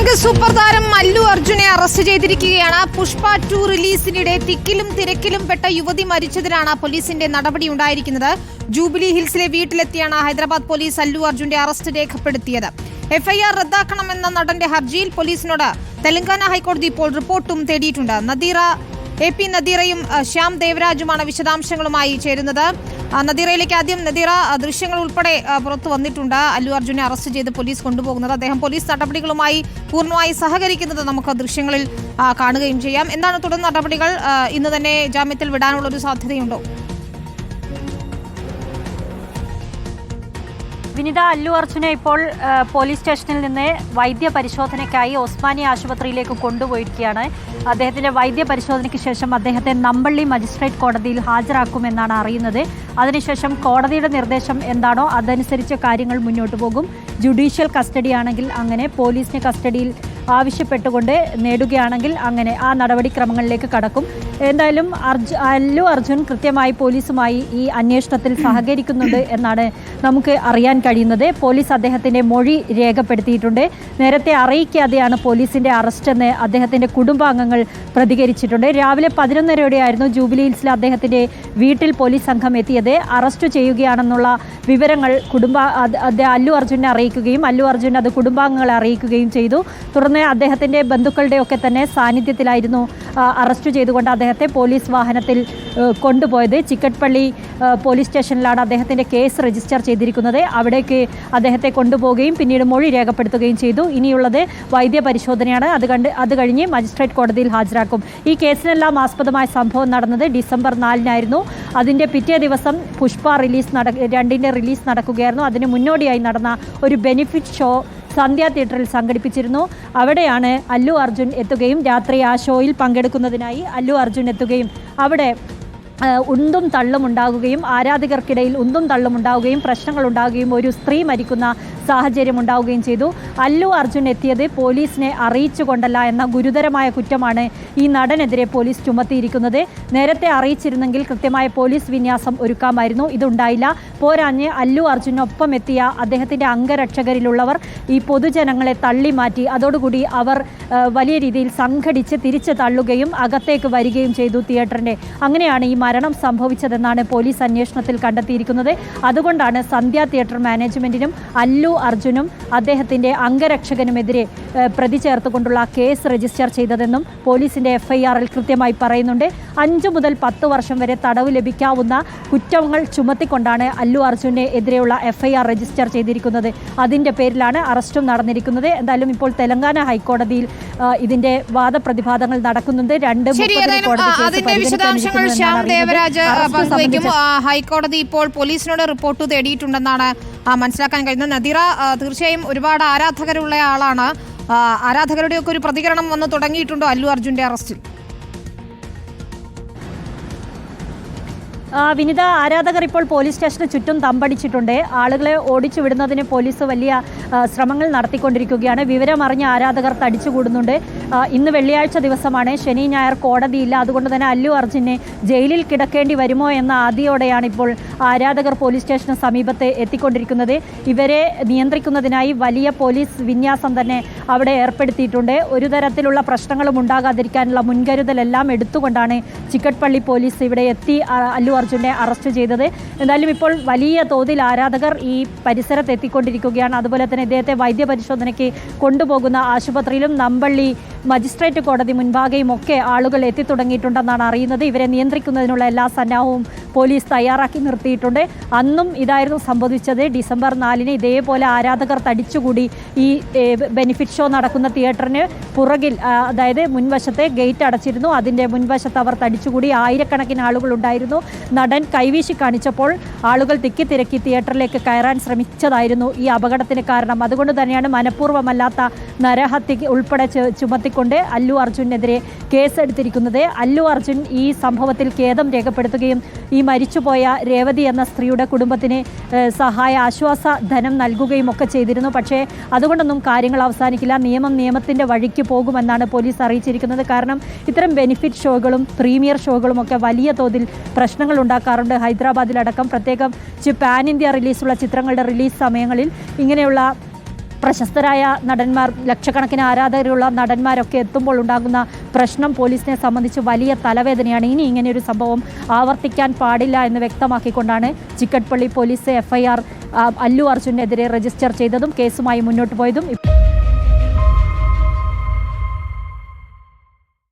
Bollywood super താരം അല്ലു അർജുനെ arrest ചെയ്തിരിക്കുകയാണ്. പുഷ്പ 2 റിലീസിനിടെ തിക്കിലും തിരക്കിലും പെട്ട യുവതി മരിച്ചതിനാണ് പോലീസിന്റെ നടപടി ഉണ്ടായിരിക്കുന്നത്. ജൂബിലി ഹിൽസിലെ വീട്ടിലെത്തിയാണ് ഹൈദരാബാദ് പോലീസ് അല്ലു അർജുന്റെ അറസ്റ്റ് രേഖപ്പെടുത്തിയത്. എഫ്ഐആർ റദ്ദാക്കണമെന്ന നടന്റെ ഹർജിയിൽ പോലീസിനോട് തെലങ്കാന ഹൈക്കോടതി ഇപ്പോൾ റിപ്പോർട്ടും തേടിയിട്ടുണ്ട്. AP നദീറയും ശ്യാം ദേവരാജുമാണ് വിശദാംശങ്ങളുമായി ചേരുന്നത്. നദീറയിലേക്ക് ആദ്യം. നദീറ, ദൃശ്യങ്ങൾ ഉൾപ്പെടെ പുറത്തു വന്നിട്ടുണ്ട്. അല്ലു അർജുനെ അറസ്റ്റ് ചെയ്ത് പോലീസ് കൊണ്ടുപോകുന്നത്. അദ്ദേഹം പോലീസ് നടപടികളുമായി പൂർണ്ണമായി സഹകരിക്കുന്നത് നമുക്ക് ദൃശ്യങ്ങളിൽ കാണുകയും ചെയ്യാം. എന്താണ് തുടർ നടപടികൾ? ഇന്ന് തന്നെ ജാമ്യത്തിൽ വിടാനുള്ള ഒരു സാധ്യതയുണ്ടോ? വിനിത, അല്ലു അർജുനെ ഇപ്പോൾ പോലീസ് സ്റ്റേഷനിൽ നിന്ന് വൈദ്യ പരിശോധനയ്ക്കായി ഒസ്മാനി ആശുപത്രിയിലേക്ക് കൊണ്ടുപോയിരിക്കുകയാണ്. അദ്ദേഹത്തിൻ്റെ വൈദ്യ പരിശോധനയ്ക്ക് ശേഷം അദ്ദേഹത്തെ നമ്പള്ളി മജിസ്ട്രേറ്റ് കോടതിയിൽ ഹാജരാക്കുമെന്നാണ് അറിയുന്നത്. അതിനുശേഷം കോടതിയുടെ നിർദ്ദേശം എന്താണോ അതനുസരിച്ച് കാര്യങ്ങൾ മുന്നോട്ട് പോകും. ജുഡീഷ്യൽ കസ്റ്റഡി ആണെങ്കിൽ അങ്ങനെ, പോലീസിന് കസ്റ്റഡിയിൽ ആവശ്യപ്പെട്ടുകൊണ്ട് നേടുകയാണെങ്കിൽ അങ്ങനെ ആ നടപടിക്രമങ്ങളിലേക്ക് കടക്കും. എന്തായാലും അല്ലു അർജുൻ കൃത്യമായി പോലീസുമായി ഈ അന്വേഷണത്തിൽ സഹകരിക്കുന്നുണ്ട് എന്നാണ് നമുക്ക് അറിയാൻ കഴിയുന്നത്. പോലീസ് അദ്ദേഹത്തിൻ്റെ മൊഴി രേഖപ്പെടുത്തിയിട്ടുണ്ട്. നേരത്തെ അറിയിക്കാതെയാണ് പോലീസിൻ്റെ അറസ്റ്റെന്ന് അദ്ദേഹത്തിൻ്റെ കുടുംബാംഗങ്ങൾ പ്രതികരിച്ചിട്ടുണ്ട്. രാവിലെ 11:30യോടെയായിരുന്നു ജൂബിലി ഹിൽസിൽ അദ്ദേഹത്തിൻ്റെ വീട്ടിൽ പോലീസ് സംഘം എത്തിയത്. അറസ്റ്റ് ചെയ്യുകയാണെന്നുള്ള വിവരങ്ങൾ അല്ലു അർജുനെ അറിയിക്കുകയും അല്ലു അർജുൻ അത് കുടുംബാംഗങ്ങളെ അറിയിക്കുകയും ചെയ്തു. തുടർന്ന് അദ്ദേഹത്തിൻ്റെ ബന്ധുക്കളുടെയൊക്കെ തന്നെ സാന്നിധ്യത്തിലായിരുന്നു അറസ്റ്റ് ചെയ്തുകൊണ്ട് അദ്ദേഹത്തെ പോലീസ് വാഹനത്തിൽ കൊണ്ടുപോയത്. ചിക്കട്ട്പള്ളി പോലീസ് സ്റ്റേഷനിലാണ് അദ്ദേഹത്തിൻ്റെ കേസ് രജിസ്റ്റർ ചെയ്തിരിക്കുന്നത്. അവിടേക്ക് അദ്ദേഹത്തെ കൊണ്ടുപോവുകയും പിന്നീട് മൊഴി രേഖപ്പെടുത്തുകയും ചെയ്തു. ഇനിയുള്ളത് വൈദ്യ പരിശോധനയാണ്. അത് കഴിഞ്ഞ് മജിസ്ട്രേറ്റ് കോടതിയിൽ ഹാജരാക്കും. ഈ കേസിനെല്ലാം ആസ്പദമായ സംഭവം നടന്നത് ഡിസംബർ 4-നായിരുന്നു. അതിൻ്റെ പിറ്റേ ദിവസം പുഷ്പ 2 റിലീസ് നടക്കുകയായിരുന്നു. അതിന് മുന്നോടിയായി നടന്ന ഒരു ബെനിഫിറ്റ് ഷോ സന്ധ്യ തിയേറ്ററിൽ സംഘടിപ്പിച്ചിരുന്നു. അവിടെയാണ് അല്ലു അർജുൻ എത്തുകയും രാത്രി ആ ഷോയിൽ പങ്കെടുക്കുന്നതിനായി അല്ലു അർജുൻ എത്തുകയും അവിടെ ഉന്തും തള്ളും ഉണ്ടാകുകയും ആരാധകർക്കിടയിൽ ഉന്തും തള്ളും ഉണ്ടാവുകയും പ്രശ്നങ്ങൾ ഉണ്ടാവുകയും ഒരു സ്ത്രീ മരിക്കുന്ന സാഹചര്യം ഉണ്ടാവുകയും ചെയ്തു. അല്ലു അർജുൻ എത്തിയത് പോലീസിനെ അറിയിച്ചുകൊണ്ടല്ല എന്ന ഗുരുതരമായ കുറ്റമാണ് ഈ നടനെതിരെ പോലീസ് ചുമത്തിയിരിക്കുന്നത്. നേരത്തെ അറിയിച്ചിരുന്നെങ്കിൽ കൃത്യമായ പോലീസ് വിന്യാസം ഒരുക്കാമായിരുന്നു. ഇതുണ്ടായില്ല. പോരാഞ്ഞ് അല്ലു അർജുനൊപ്പം എത്തിയ അദ്ദേഹത്തിൻ്റെ അംഗരക്ഷകരിലുള്ളവർ ഈ പൊതുജനങ്ങളെ തള്ളി മാറ്റി. അതോടുകൂടി അവർ വലിയ രീതിയിൽ സംഘടിച്ച് തിരിച്ച് തള്ളുകയും അകത്തേക്ക് വരികയും ചെയ്തു തിയേറ്ററിൻ്റെ. അങ്ങനെയാണ് ഈ മരണം സംഭവിച്ചതെന്നാണ് പോലീസ് അന്വേഷണത്തിൽ കണ്ടെത്തിയിരിക്കുന്നത്. അതുകൊണ്ടാണ് സന്ധ്യ തിയേറ്റർ മാനേജ്മെൻറ്റിനും അല്ലു അർജുനും അദ്ദേഹത്തിൻ്റെ അംഗരക്ഷകനുമെതിരെ പ്രതി ചേർത്തുകൊണ്ടുള്ള കേസ് രജിസ്റ്റർ ചെയ്തതെന്നും പോലീസിൻ്റെ എഫ്ഐആറിൽ കൃത്യമായി പറയുന്നുണ്ട്. 5 മുതൽ 10 വർഷം വരെ തടവ് ലഭിക്കാവുന്ന കുറ്റങ്ങൾ ചുമത്തിക്കൊണ്ടാണ് അല്ലു അർജുനെ എതിരെയുള്ള എഫ്ഐആർ രജിസ്റ്റർ ചെയ്തിരിക്കുന്നത്. അതിൻ്റെ പേരിലാണ് അറസ്റ്റും നടന്നിരിക്കുന്നത്. എന്തായാലും ഇപ്പോൾ തെലങ്കാന ഹൈക്കോടതിയിൽ ഇതിൻ്റെ വാദപ്രതിവാദങ്ങൾ നടക്കുന്നുണ്ട്. 2 ഹൈക്കോടതി ഇപ്പോൾ പോലീസിനോട് റിപ്പോർട്ട് തേടിയിട്ടുണ്ടെന്നാണ് മനസ്സിലാക്കാൻ കഴിയുന്നത്. നദീറ, തീർച്ചയായും ഒരുപാട് ആരാധകരുള്ള ആളാണ്. ആരാധകരുടെയൊക്കെ ഒരു പ്രതികരണം വന്ന് തുടങ്ങിയിട്ടുണ്ടോ അല്ലു അർജുന്റെ അറസ്റ്റിൽ? വിനിത, ആരാധകർ ഇപ്പോൾ പോലീസ് സ്റ്റേഷന് ചുറ്റും തമ്പടിച്ചിട്ടുണ്ട്. ആളുകളെ ഓടിച്ചു വിടുന്നതിന് പോലീസ് വലിയ ശ്രമങ്ങൾ നടത്തിക്കൊണ്ടിരിക്കുകയാണ്. വിവരമറിഞ്ഞ ആരാധകർ തടിച്ചുകൂടുന്നുണ്ട്. ഇന്ന് വെള്ളിയാഴ്ച ദിവസമാണ്, ശനി ഞായർ കോടതിയില്ല. അതുകൊണ്ട് തന്നെ അല്ലു അർജുനെ ജയിലിൽ കിടക്കേണ്ടി വരുമോ എന്ന ആദിയോടെയാണ് ഇപ്പോൾ ആരാധകർ പോലീസ് സ്റ്റേഷന് സമീപത്ത് എത്തിക്കൊണ്ടിരിക്കുന്നത്. ഇവരെ നിയന്ത്രിക്കുന്നതിനായി വലിയ പോലീസ് വിന്യാസം തന്നെ അവിടെ ഏർപ്പെടുത്തിയിട്ടുണ്ട്. ഒരു തരത്തിലുള്ള പ്രശ്നങ്ങളും ഉണ്ടാകാതിരിക്കാനുള്ള മുൻകരുതലെല്ലാം എടുത്തുകൊണ്ടാണ് ചിക്കട്ട്പള്ളി പോലീസ് ഇവിടെ എത്തി അല്ലു അർജുനെ അറസ്റ്റ് ചെയ്തത്. എന്തായാലും ഇപ്പോൾ വലിയ തോതിൽ ആരാധകർ ഈ പരിസരത്ത് എത്തിക്കൊണ്ടിരിക്കുകയാണ്. അതുപോലെ തന്നെ ഇദ്ദേഹത്തെ വൈദ്യപരിശോധനയ്ക്ക് കൊണ്ടുപോകുന്ന ആശുപത്രിയിലും നമ്പള്ളി മജിസ്ട്രേറ്റ് കോടതി മുൻപാകെയും ഒക്കെ ആളുകൾ എത്തിത്തുടങ്ങിയിട്ടുണ്ടെന്നാണ് അറിയുന്നത്. ഇവരെ നിയന്ത്രിക്കുന്നതിനുള്ള എല്ലാ സന്നാഹവും പോലീസ് തയ്യാറാക്കി നിർത്തിയിട്ടുണ്ട്. അന്നും ഇതായിരുന്നു സംഭവിച്ചത്. ഡിസംബർ 4-ന് ഇതേപോലെ ആരാധകർ തടിച്ചുകൂടി ഈ ബെനിഫിറ്റ് ഷോ നടക്കുന്ന തിയേറ്ററിന് പുറകിൽ, അതായത് മുൻവശത്തെ ഗേറ്റ് അടച്ചിരുന്നു. അതിൻ്റെ മുൻവശത്ത് അവർ തടിച്ചുകൂടി. ആയിരക്കണക്കിന് ആളുകൾ ഉണ്ടായിരുന്നു. നടൻ കൈവീശി കാണിച്ചപ്പോൾ ആളുകൾ തിക്കിത്തിരക്കി തിയേറ്ററിലേക്ക് കയറാൻ ശ്രമിച്ചതായിരുന്നു ഈ അപകടത്തിന് കാരണം. അതുകൊണ്ട് തന്നെയാണ് മനഃപൂർവ്വമല്ലാത്ത നരഹത്യ ഉൾപ്പെടെ ചുമത്തിക്കൊണ്ട് അല്ലു അർജുനെതിരെ കേസെടുത്തിരിക്കുന്നത്. അല്ലു അർജുൻ ഈ സംഭവത്തിൽ ഖേദം രേഖപ്പെടുത്തുകയും ഈ മരിച്ചുപോയ രേവതി എന്ന സ്ത്രീയുടെ കുടുംബത്തിന് സഹായ ആശ്വാസ ധനം നൽകുകയും ഒക്കെ ചെയ്തിരുന്നു. പക്ഷേ അതുകൊണ്ടൊന്നും കാര്യങ്ങൾ അവസാനിക്കില്ല. നിയമത്തിൻ്റെ വഴിക്ക് പോകുമെന്നാണ് പോലീസ് അറിയിച്ചിരിക്കുന്നത്. കാരണം ഇത്തരം ബെനിഫിറ്റ് ഷോകളും പ്രീമിയർ ഷോകളും ഒക്കെ വലിയ തോതിൽ പ്രശ്നങ്ങൾ ഉണ്ടാക്കാറുണ്ട്. ഹൈദരാബാദിലടക്കം പ്രത്യേകം പാൻ ഇന്ത്യ റിലീസുള്ള ചിത്രങ്ങളുടെ റിലീസ് സമയങ്ങളിൽ ഇങ്ങനെയുള്ള പ്രശസ്തരായ നടന്മാർ, ലക്ഷക്കണക്കിന് ആരാധകരുള്ള നടന്മാരൊക്കെ എത്തുമ്പോൾ ഉണ്ടാകുന്ന പ്രശ്നം പോലീസിനെ സംബന്ധിച്ച് വലിയ തലവേദനയാണ്. ഇനി ഇങ്ങനെയൊരു സംഭവം ആവർത്തിക്കാൻ പാടില്ല എന്ന് വ്യക്തമാക്കിക്കൊണ്ടാണ് ചിക്കട്പള്ളി പോലീസ് FIR അല്ലു അർജുനെതിരെ രജിസ്റ്റർ ചെയ്തതും കേസുമായി മുന്നോട്ട് പോയതും.